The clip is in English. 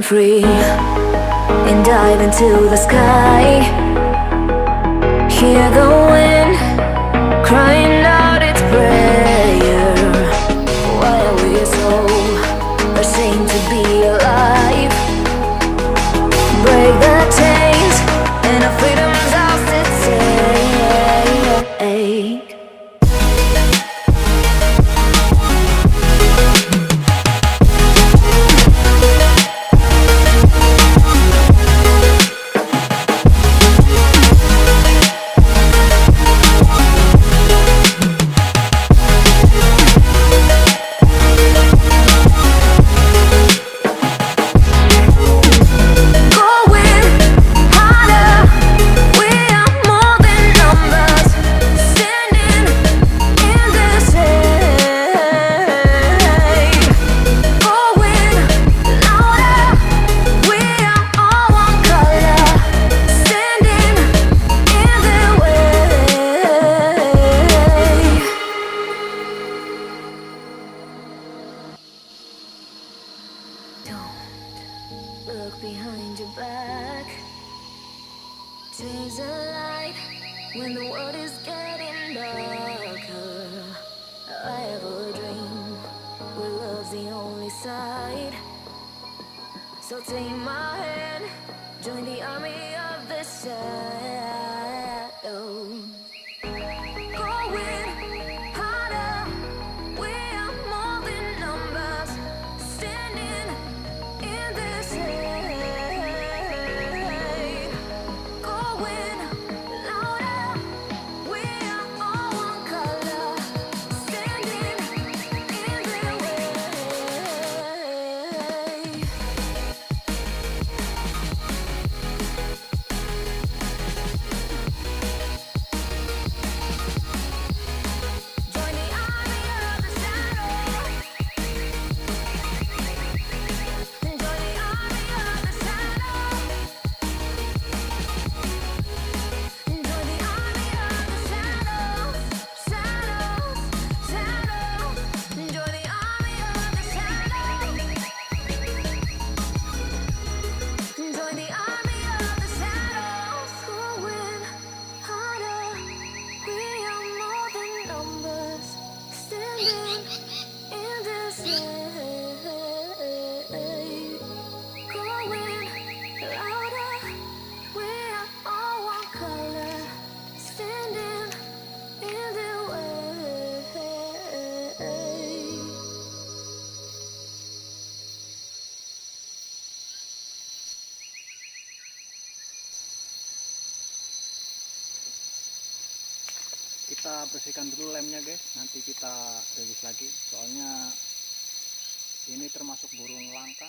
free and dive into the sky. Hear the wind crying out its prayer. Why are we so ashamed to be alive? Break the chains and our freedom's ours to take. Look behind your back. Chase a light when the world is getting darker. I have a dream where love's the only side. So take my hand, join the army of the shadows. Going harder, we are more than numbers. Standing in this shade. Going louder, we are all one color. Standing in the way. Join the army of the shadows. Join the army of the shadows. Join the army of the shadows. Shadows, shadows. Join the army of the shadows. Join the army of the shadows. Going harder, we are more than numbers. Standing in this shade. Going louder, we are all one color. Standing in the way. Kita bersihkan dulu lemnya guys, nanti kita rilis lagi soalnya ini termasuk burung langka.